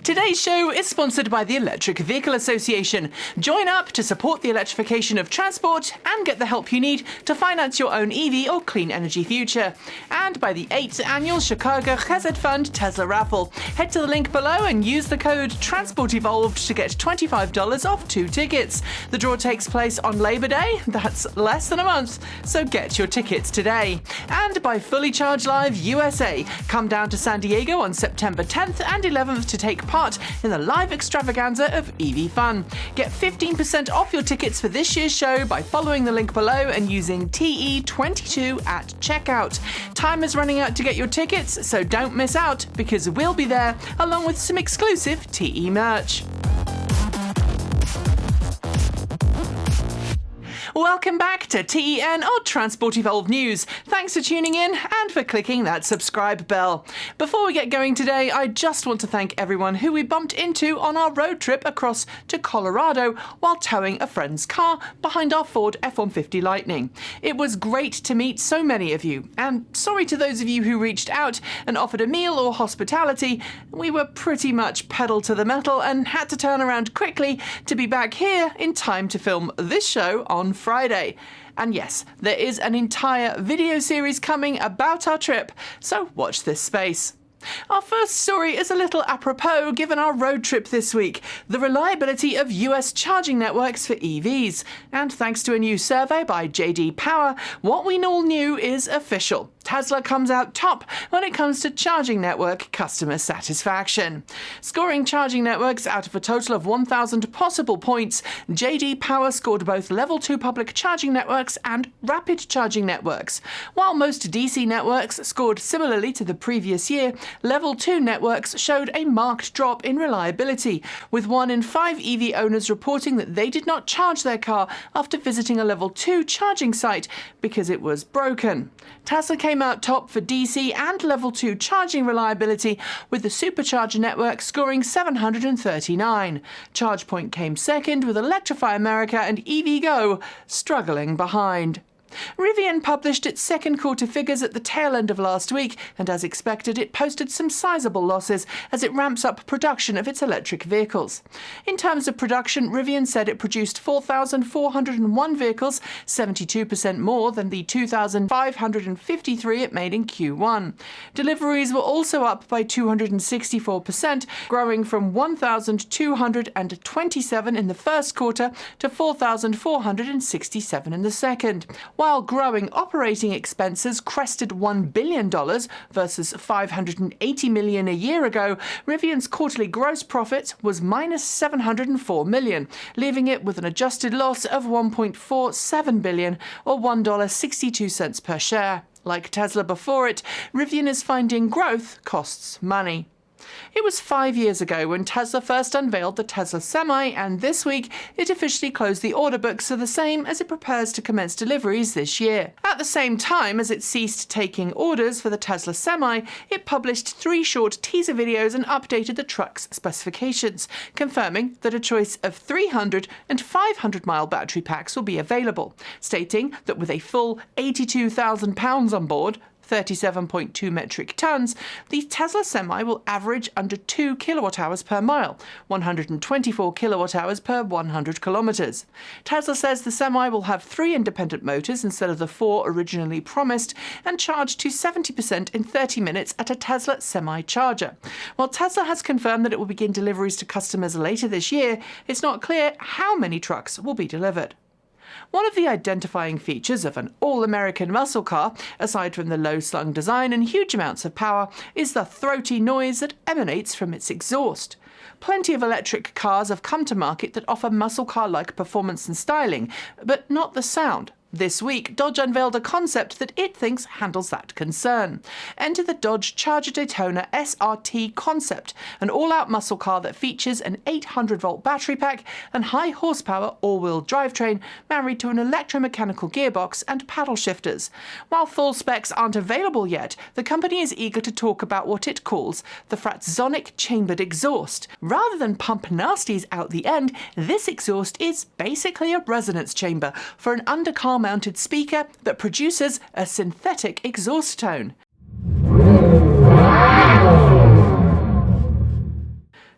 Today's show is sponsored by the Electric Vehicle Association. Join up to support the electrification of transport and get the help you need to finance your own EV or clean energy future. And by the 8th Annual Chicago Chesed Fund Tesla raffle. Head to the link below and use the code TRANSPORTEVOLVED to get $25 off 2 tickets. The draw takes place on Labor Day. That's less than a month, so get your tickets today. And by Fully Charge Live USA. Come down to San Diego on September 10th and 11th to take part in the live extravaganza of EV fun. Get 15% off your tickets for this year's show by following the link below and using TE22 at checkout. Time is running out to get your tickets, so don't miss out because we'll be there along with some exclusive TE merch. Welcome back to TEN or Transport Evolved News. Thanks for tuning in and for clicking that subscribe bell. Before we get going today, I just want to thank everyone who we bumped into on our road trip across to Colorado while towing a friend's car behind our Ford F150 Lightning. It was great to meet so many of you, and sorry to those of you who reached out and offered a meal or hospitality. We were pretty much pedal to the metal and had to turn around quickly to be back here in time to film this show on Friday. And yes, there is an entire video series coming about our trip, so watch this space. Our first story is a little apropos given our road trip this week, the reliability of US charging networks for EVs. And thanks to a new survey by J.D. Power, what we all knew is official. Tesla comes out top when it comes to charging network customer satisfaction. Scoring charging networks out of a total of 1,000 possible points, J.D. Power scored both Level 2 public charging networks and rapid charging networks. While most DC networks scored similarly to the previous year, Level 2 networks showed a marked drop in reliability, with 1 in 5 EV owners reporting that they did not charge their car after visiting a Level 2 charging site because it was broken. Tesla came out top for DC and Level 2 charging reliability, with the supercharger network scoring 739. ChargePoint came second, with Electrify America and EVgo struggling behind. Rivian published its second quarter figures at the tail end of last week, and as expected, it posted some sizable losses as it ramps up production of its electric vehicles. In terms of production, Rivian said it produced 4,401 vehicles, 72% more than the 2,553 it made in Q1. Deliveries were also up by 264%, growing from 1,227 in the first quarter to 4,467 in the second. While growing operating expenses crested $1 billion versus $580 million a year ago, Rivian's quarterly gross profit was minus $704 million, leaving it with an adjusted loss of $1.47 billion or $1.62 per share. Like Tesla before it, Rivian is finding growth costs money. It was 5 years ago when Tesla first unveiled the Tesla Semi, and this week it officially closed the order books for the same as it prepares to commence deliveries this year. At the same time as it ceased taking orders for the Tesla Semi, it published 3 short teaser videos and updated the truck's specifications, confirming that a choice of 300 and 500-mile battery packs will be available, stating that with a full 82,000 pounds on board, 37.2 metric tons, the Tesla Semi will average under 2 kilowatt-hours per mile, 124 kilowatt-hours per 100 kilometers. Tesla says the Semi will have 3 independent motors instead of the 4 originally promised, and charge to 70% in 30 minutes at a Tesla Semi charger. While Tesla has confirmed that it will begin deliveries to customers later this year, it's not clear how many trucks will be delivered. One of the identifying features of an all-American muscle car, aside from the low-slung design and huge amounts of power, is the throaty noise that emanates from its exhaust. Plenty of electric cars have come to market that offer muscle car-like performance and styling, but not the sound. This week, Dodge unveiled a concept that it thinks handles that concern. Enter the Dodge Charger Daytona SRT concept, an all-out muscle car that features an 800-volt battery pack and high-horsepower all-wheel drivetrain married to an electromechanical gearbox and paddle shifters. While full specs aren't available yet, the company is eager to talk about what it calls the Fratzonic chambered exhaust. Rather than pump nasties out the end, this exhaust is basically a resonance chamber for an undercar mounted speaker that produces a synthetic exhaust tone.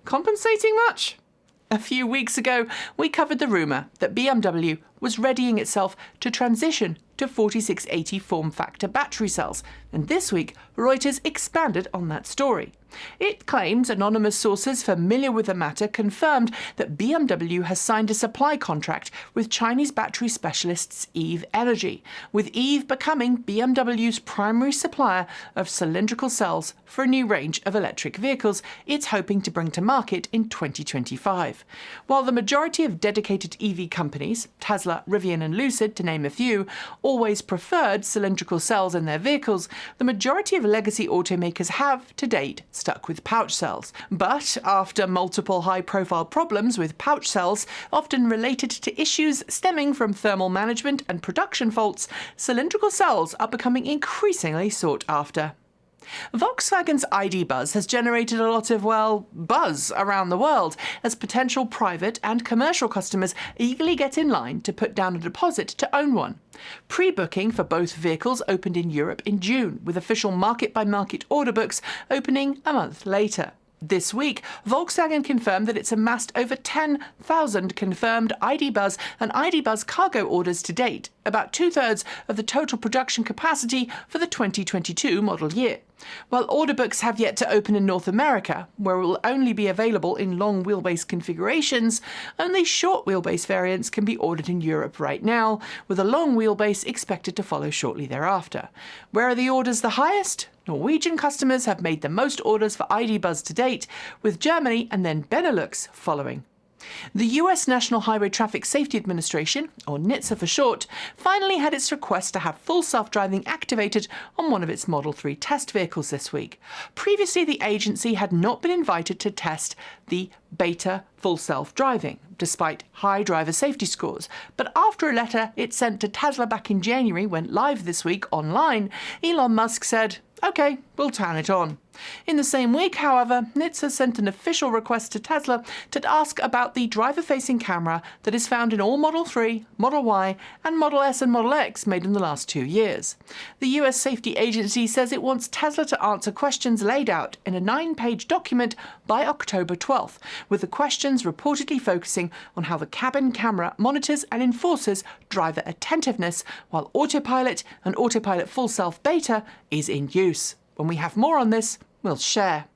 Compensating much? A few weeks ago, we covered the rumour that BMW was readying itself to transition to 4680 form factor battery cells, and this week Reuters expanded on that story. It claims anonymous sources familiar with the matter confirmed that BMW has signed a supply contract with Chinese battery specialists Eve Energy, with Eve becoming BMW's primary supplier of cylindrical cells for a new range of electric vehicles it's hoping to bring to market in 2025. While the majority of dedicated EV companies, Tesla, Rivian and Lucid to name a few, always preferred cylindrical cells in their vehicles, the majority of legacy automakers have, to date, stuck with pouch cells. But after multiple high-profile problems with pouch cells, often related to issues stemming from thermal management and production faults, cylindrical cells are becoming increasingly sought after. Volkswagen's ID Buzz has generated a lot of, well, buzz around the world as potential private and commercial customers eagerly get in line to put down a deposit to own one. Pre-booking for both vehicles opened in Europe in June, with official market-by-market order books opening a month later. This week, Volkswagen confirmed that it's amassed over 10,000 confirmed ID Buzz and ID Buzz cargo orders to date, about two-thirds of the total production capacity for the 2022 model year. While order books have yet to open in North America, where it will only be available in long wheelbase configurations, only short wheelbase variants can be ordered in Europe right now, with a long wheelbase expected to follow shortly thereafter. Where are the orders the highest? Norwegian customers have made the most orders for ID Buzz to date, with Germany and then Benelux following. The US National Highway Traffic Safety Administration, or NHTSA for short, finally had its request to have full self-driving activated on one of its Model 3 test vehicles this week. Previously, the agency had not been invited to test the Beta full self-driving, despite high driver safety scores. But after a letter it sent to Tesla back in January went live this week online, Elon Musk said, "OK, we'll turn it on." In the same week, however, NHTSA sent an official request to Tesla to ask about the driver-facing camera that is found in all Model 3, Model Y and Model S and Model X made in the last 2 years. The US safety agency says it wants Tesla to answer questions laid out in a 9-page document by October 12th, with the questions reportedly focusing on how the cabin camera monitors and enforces driver attentiveness while autopilot and autopilot full self beta is in use. When we have more on this, we'll share.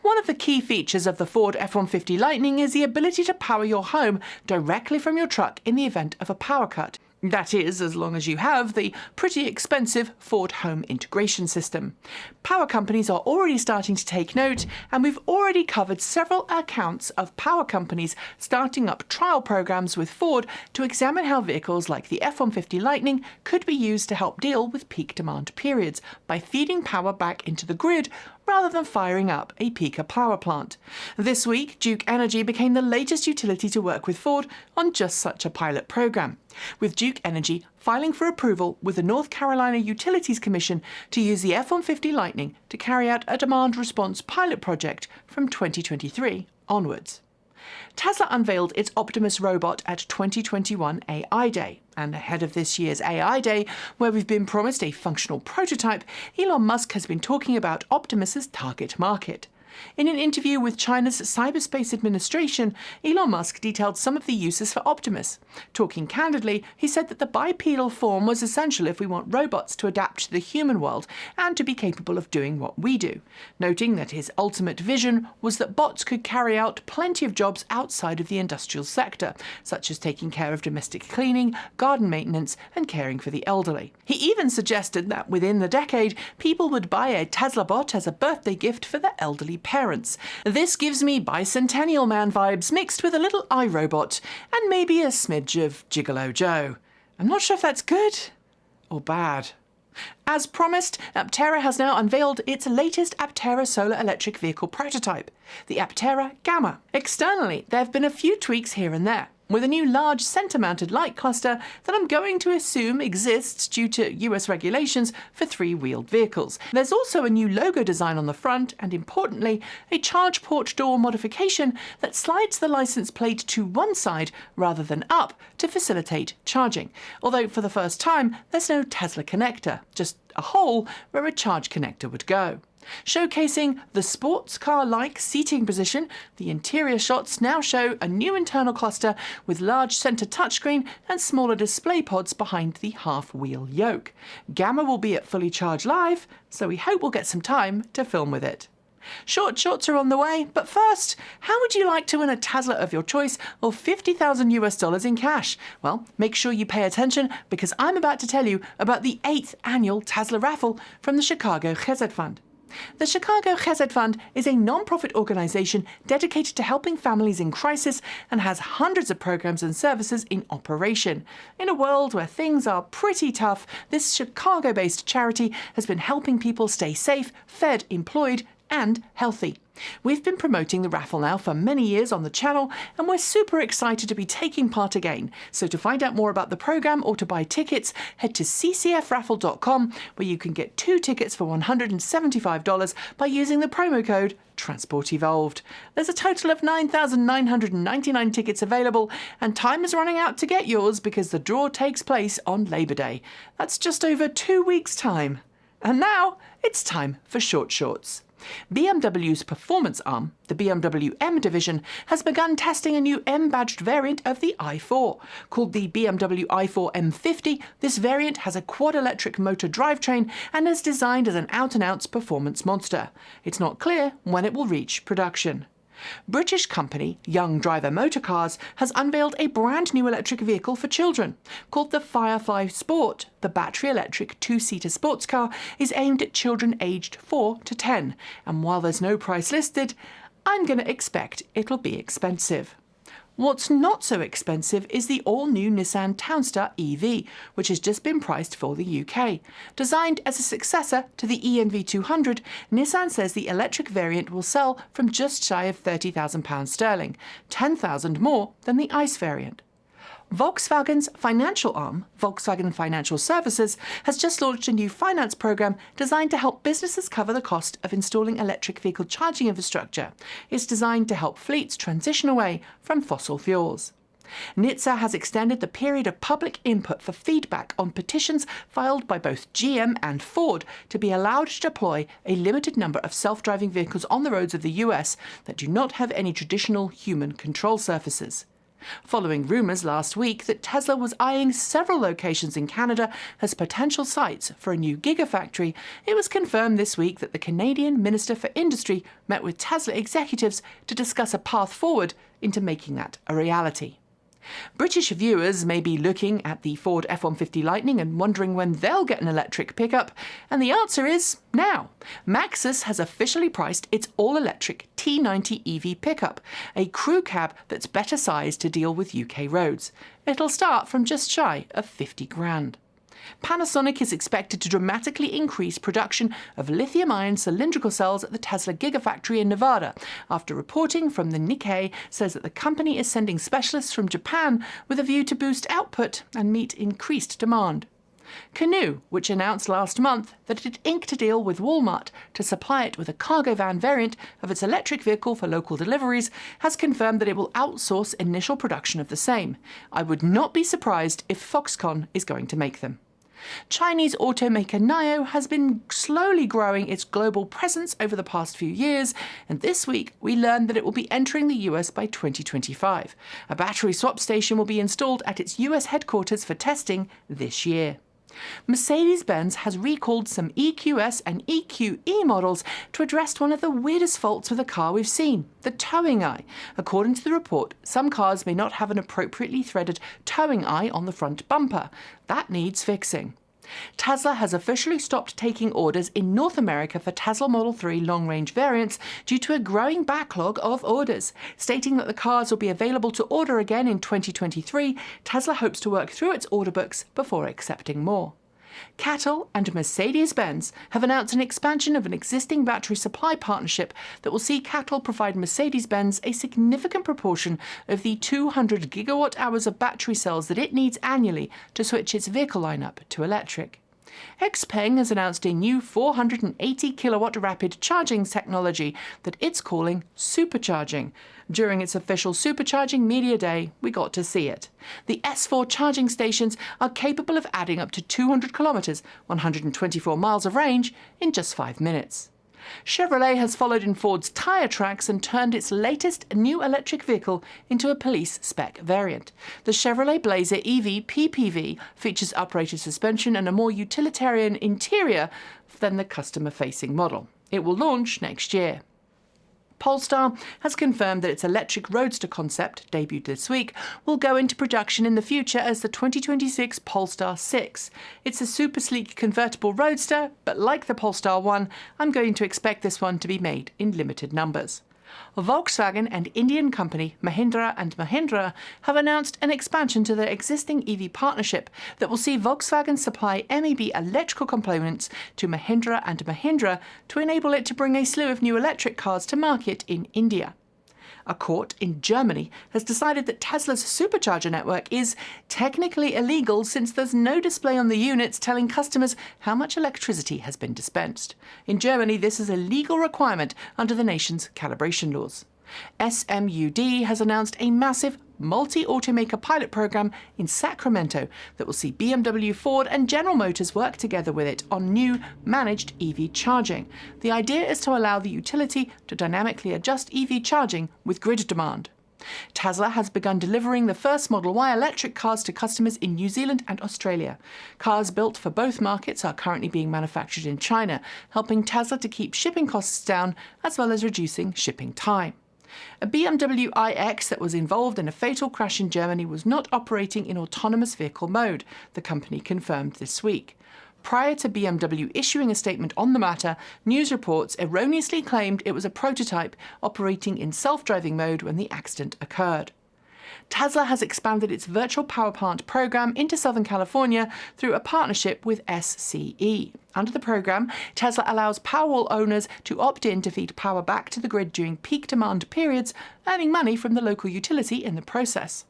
One of the key features of the Ford F-150 Lightning is the ability to power your home directly from your truck in the event of a power cut. That is, as long as you have the pretty expensive Ford Home Integration System. Power companies are already starting to take note, and we've already covered several accounts of power companies starting up trial programs with Ford to examine how vehicles like the F-150 Lightning could be used to help deal with peak demand periods by feeding power back into the grid rather than firing up a peaker power plant. This week, Duke Energy became the latest utility to work with Ford on just such a pilot program, with Duke Energy filing for approval with the North Carolina Utilities Commission to use the F-150 Lightning to carry out a demand response pilot project from 2023 onwards. Tesla unveiled its Optimus robot at 2021 AI Day, and ahead of this year's AI Day, where we've been promised a functional prototype, Elon Musk has been talking about Optimus's target market. In an interview with China's Cyberspace Administration, Elon Musk detailed some of the uses for Optimus. Talking candidly, he said that the bipedal form was essential if we want robots to adapt to the human world and to be capable of doing what we do, noting that his ultimate vision was that bots could carry out plenty of jobs outside of the industrial sector, such as taking care of domestic cleaning, garden maintenance, and caring for the elderly. He even suggested that within the decade, people would buy a Tesla bot as a birthday gift for their elderly parents. This gives me Bicentennial Man vibes mixed with a little iRobot and maybe a smidge of Gigolo Joe. I'm not sure if that's good or bad. As promised, Aptera has now unveiled its latest Aptera solar electric vehicle prototype, the Aptera Gamma. Externally, there have been a few tweaks here and there, with a new large centre-mounted light cluster that I'm going to assume exists due to US regulations for three-wheeled vehicles. There's also a new logo design on the front and, importantly, a charge port door modification that slides the license plate to one side rather than up to facilitate charging. Although for the first time, there's no Tesla connector, just a hole where a charge connector would go. Showcasing the sports car-like seating position, the interior shots now show a new internal cluster with large centre touchscreen and smaller display pods behind the half-wheel yoke. Gamma will be at Fully Charged Live, so we hope we'll get some time to film with it. Short shorts are on the way, but first, how would you like to win a Tesla of your choice or $50,000 in cash? Well, make sure you pay attention because I'm about to tell you about the 8th annual Tesla raffle from the Chicago Chesed Fund. The Chicago Chesed Fund is a non-profit organization dedicated to helping families in crisis and has hundreds of programs and services in operation. In a world where things are pretty tough, this Chicago-based charity has been helping people stay safe, fed, employed, and healthy. We've been promoting the raffle now for many years on the channel, and we're super excited to be taking part again. So to find out more about the program or to buy tickets, head to ccfraffle.com, where you can get 2 tickets for $175 by using the promo code TransportEvolved. There's a total of 9,999 tickets available, and time is running out to get yours because the draw takes place on Labor Day. That's just over 2 weeks' time. And now it's time for short shorts. BMW's performance arm, the BMW M division, has begun testing a new M-badged variant of the i4. Called the BMW i4 M50, this variant has a quad-electric motor drivetrain and is designed as an out-and-outs performance monster. It's not clear when it will reach production. British company Young Driver Motorcars has unveiled a brand new electric vehicle for children. Called the Firefly Sport, the battery-electric 2-seater sports car is aimed at children aged 4 to 10, and while there's no price listed, I'm going to expect it'll be expensive. What's not so expensive is the all-new Nissan Townstar EV, which has just been priced for the UK. Designed as a successor to the ENV200, Nissan says the electric variant will sell from just shy of £30,000 sterling, $10,000 more than the ICE variant. Volkswagen's financial arm, Volkswagen Financial Services, has just launched a new finance program designed to help businesses cover the cost of installing electric vehicle charging infrastructure. It's designed to help fleets transition away from fossil fuels. NHTSA has extended the period of public input for feedback on petitions filed by both GM and Ford to be allowed to deploy a limited number of self-driving vehicles on the roads of the US that do not have any traditional human control surfaces. Following rumours last week that Tesla was eyeing several locations in Canada as potential sites for a new Gigafactory, it was confirmed this week that the Canadian Minister for Industry met with Tesla executives to discuss a path forward into making that a reality. British viewers may be looking at the Ford F150 Lightning and wondering when they'll get an electric pickup, and the answer is now. Maxus has officially priced its all-electric T90 EV pickup, a crew cab that's better sized to deal with UK roads. It'll start from just shy of 50 grand. Panasonic is expected to dramatically increase production of lithium-ion cylindrical cells at the Tesla Gigafactory in Nevada, after reporting from the Nikkei says that the company is sending specialists from Japan with a view to boost output and meet increased demand. Canoo, which announced last month that it had inked a deal with Walmart to supply it with a cargo van variant of its electric vehicle for local deliveries, has confirmed that it will outsource initial production of the same. I would not be surprised if Foxconn is going to make them. Chinese automaker NIO has been slowly growing its global presence over the past few years, and this week we learned that it will be entering the US by 2025. A battery swap station will be installed at its US headquarters for testing this year. Mercedes-Benz has recalled some EQS and EQE models to address one of the weirdest faults with a car we've seen, the towing eye. According to the report, some cars may not have an appropriately threaded towing eye on the front bumper. That needs fixing. Tesla has officially stopped taking orders in North America for Tesla Model 3 long-range variants due to a growing backlog of orders. Stating that the cars will be available to order again in 2023, Tesla hopes to work through its order books before accepting more. CAtL and Mercedes-Benz have announced an expansion of an existing battery supply partnership that will see CAtL provide Mercedes-Benz a significant proportion of the 200 gigawatt-hours of battery cells that it needs annually to switch its vehicle lineup to electric. XPeng has announced a new 480 kilowatt rapid charging technology that it's calling supercharging. During its official Supercharging Media Day, we got to see it. The S4 charging stations are capable of adding up to 200 kilometers, 124 miles of range, in just 5 minutes. Chevrolet has followed in Ford's tyre tracks and turned its latest new electric vehicle into a police spec variant. The Chevrolet Blazer EV PPV features uprated suspension and a more utilitarian interior than the customer-facing model. It will launch next year. Polestar has confirmed that its electric roadster concept, debuted this week, will go into production in the future as the 2026 Polestar 6. It's a super sleek convertible roadster, but like the Polestar 1, I'm going to expect this one to be made in limited numbers. Volkswagen and Indian company Mahindra Mahindra have announced an expansion to their existing EV partnership that will see Volkswagen supply MEB electrical components to Mahindra Mahindra to enable it to bring a slew of new electric cars to market in India. A court in Germany has decided that Tesla's supercharger network is technically illegal since there's no display on the units telling customers how much electricity has been dispensed. In Germany, this is a legal requirement under the nation's calibration laws. SMUD has announced a massive multi-automaker pilot program in Sacramento that will see BMW, Ford and General Motors work together with it on new managed EV charging. The idea is to allow the utility to dynamically adjust EV charging with grid demand. Tesla has begun delivering the first Model Y electric cars to customers in New Zealand and Australia. Cars built for both markets are currently being manufactured in China, helping Tesla to keep shipping costs down as well as reducing shipping time. A BMW iX that was involved in a fatal crash in Germany was not operating in autonomous vehicle mode, the company confirmed this week. Prior to BMW issuing a statement on the matter, news reports erroneously claimed it was a prototype operating in self-driving mode when the accident occurred. Tesla has expanded its virtual power plant program into Southern California through a partnership with SCE. Under the program, Tesla allows Powerwall owners to opt in to feed power back to the grid during peak demand periods, earning money from the local utility in the process.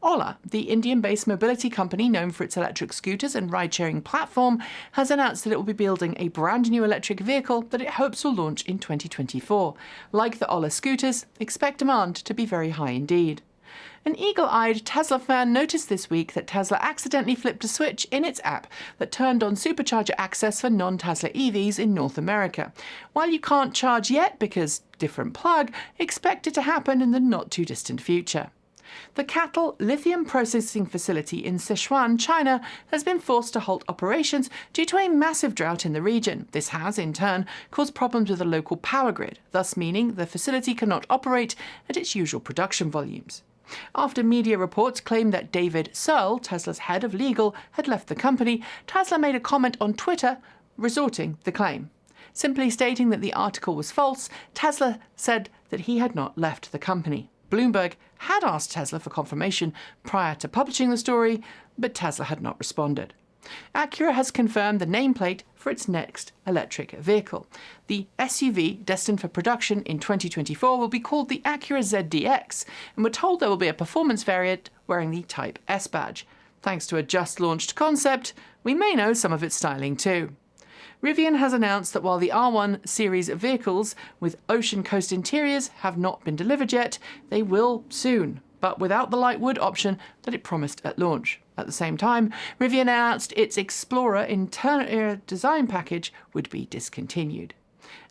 Ola, the Indian-based mobility company known for its electric scooters and ride-sharing platform, has announced that it will be building a brand new electric vehicle that it hopes will launch in 2024. Like the Ola scooters, expect demand to be very high indeed. An eagle-eyed Tesla fan noticed this week that Tesla accidentally flipped a switch in its app that turned on supercharger access for non-Tesla EVs in North America. While you can't charge yet because different plug, expect it to happen in the not-too-distant future. The CAtL lithium processing facility in Sichuan, China, has been forced to halt operations due to a massive drought in the region. This has, in turn, caused problems with the local power grid, thus meaning the facility cannot operate at its usual production volumes. After media reports claimed that David Searle, Tesla's head of legal, had left the company, Tesla made a comment on Twitter resorting the claim. Simply stating that the article was false, Tesla said that he had not left the company. Bloomberg had asked Tesla for confirmation prior to publishing the story, but Tesla had not responded. Acura has confirmed the nameplate for its next electric vehicle. The SUV, destined for production in 2024, will be called the Acura ZDX, and we're told there will be a performance variant wearing the Type S badge. Thanks to a just-launched concept, we may know some of its styling too. Rivian has announced that while the R1 series vehicles with ocean coast interiors have not been delivered yet, they will soon, but without the light wood option that it promised at launch. At the same time, Rivian announced its Explorer interior design package would be discontinued.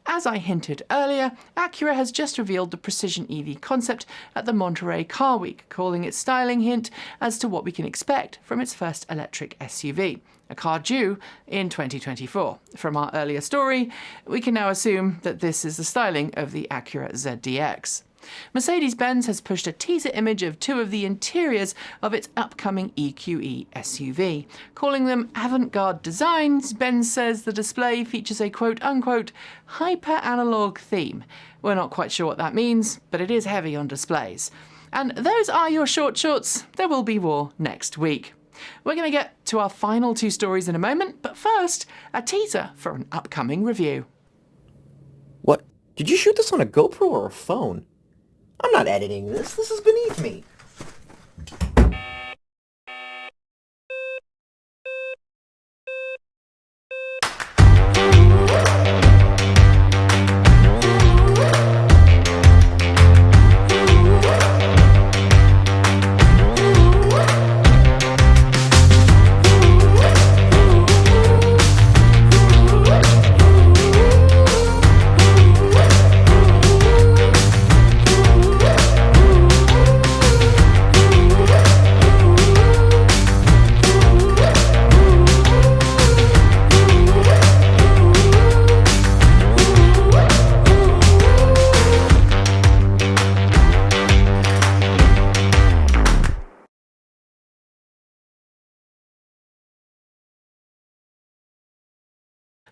As I hinted earlier, Acura has just revealed the Precision EV concept at the Monterey Car Week, calling its styling hint as to what we can expect from its first electric SUV, a car due in 2024. From our earlier story, we can now assume that this is the styling of the Acura ZDX. Mercedes-Benz has pushed a teaser image of two of the interiors of its upcoming EQE SUV. Calling them avant-garde designs, Benz says the display features a quote-unquote hyper-analog theme. We're not quite sure what that means, but it is heavy on displays. And those are your short shorts. There will be more next week. We're going to get to our final two stories in a moment, but first, a teaser for an upcoming review. What? Did you shoot this on a GoPro or a phone? I'm not editing this. This is beneath me.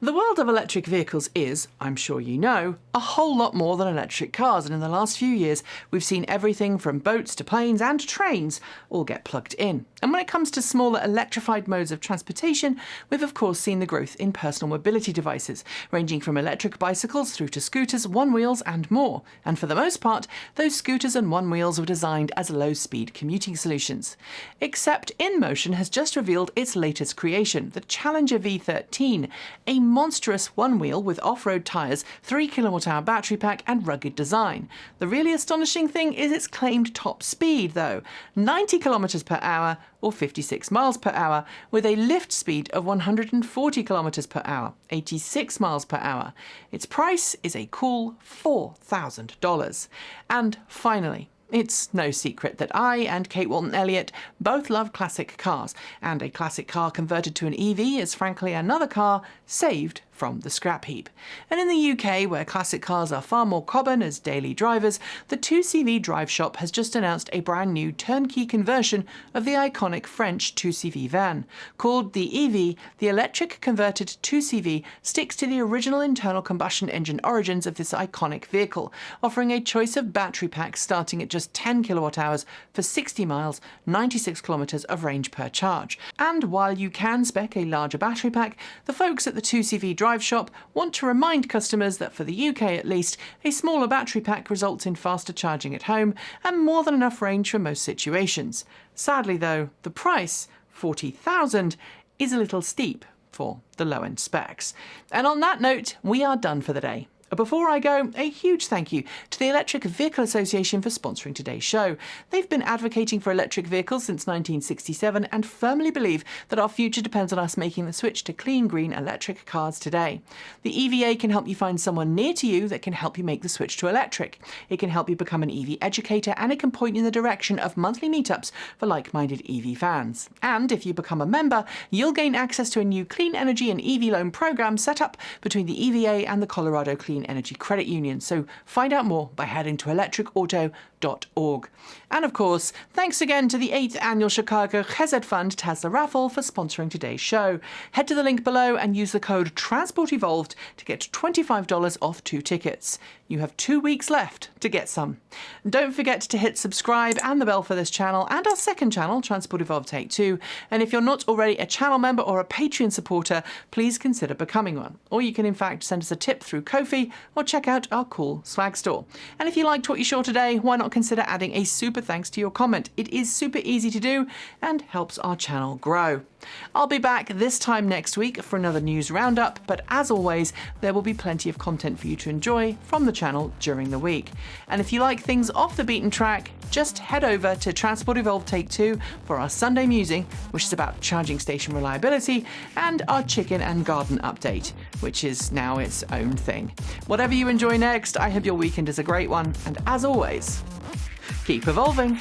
The world of electric vehicles is, I'm sure you know, a whole lot more than electric cars, and in the last few years we've seen everything from boats to planes and trains all get plugged in. And when it comes to smaller electrified modes of transportation, we've of course seen the growth in personal mobility devices, ranging from electric bicycles through to scooters, one-wheels and more. And for the most part, those scooters and one-wheels were designed as low-speed commuting solutions. Except InMotion has just revealed its latest creation, the Challenger V13, a monstrous one-wheel with off-road tyres, 3 kWh battery pack and rugged design. The really astonishing thing is its claimed top speed though, 90 km per hour or 56 miles per hour, with a lift speed of 140 km per hour, 86 miles per hour. Its price is a cool $4,000. And finally, it's no secret that I and Kate Walton-Elliott both love classic cars, and a classic car converted to an EV is frankly another car saved from the scrap heap. And in the UK, where classic cars are far more common as daily drivers, the 2CV Drive Shop has just announced a brand new turnkey conversion of the iconic French 2CV van. Called the EV, the electric converted 2CV sticks to the original internal combustion engine origins of this iconic vehicle, offering a choice of battery packs starting at just 10 kWh for 60 miles, 96 kilometres of range per charge. And while you can spec a larger battery pack, the folks at the 2CV Drive Shop want to remind customers that for the UK at least, a smaller battery pack results in faster charging at home and more than enough range for most situations. Sadly though, the price, $40,000, is a little steep for the low-end specs. And on that note, we are done for the day. Before I go, a huge thank you to the Electric Vehicle Association for sponsoring today's show. They've been advocating for electric vehicles since 1967 and firmly believe that our future depends on us making the switch to clean, green electric cars today. The EVA can help you find someone near to you that can help you make the switch to electric. It can help you become an EV educator, and it can point you in the direction of monthly meetups for like-minded EV fans. And if you become a member, you'll gain access to a new clean energy and EV loan program set up between the EVA and the Colorado Clean Energy Credit Union, so find out more by heading to electricauto.org. And of course, thanks again to the 8th Annual Chicago Chesed Fund Tesla Raffle for sponsoring today's show. Head to the link below and use the code TRANSPORTEVOLVED to get $25 off 2 tickets. You have 2 weeks left to get some. Don't forget to hit subscribe and the bell for this channel and our second channel, Transport Evolved Take 2. And if you're not already a channel member or a Patreon supporter, please consider becoming one. Or you can in fact send us a tip through Ko-fi or check out our cool swag store. And if you liked what you saw today, why not consider adding a super thanks to your comment? It is super easy to do and helps our channel grow. I'll be back this time next week for another news roundup, but as always, there will be plenty of content for you to enjoy from the channel during the week. And if you like things off the beaten track, just head over to Transport Evolved Take 2 for our Sunday Musing, which is about charging station reliability, and our Chicken and Garden update, which is now its own thing. Whatever you enjoy next, I hope your weekend is a great one, and as always, keep evolving.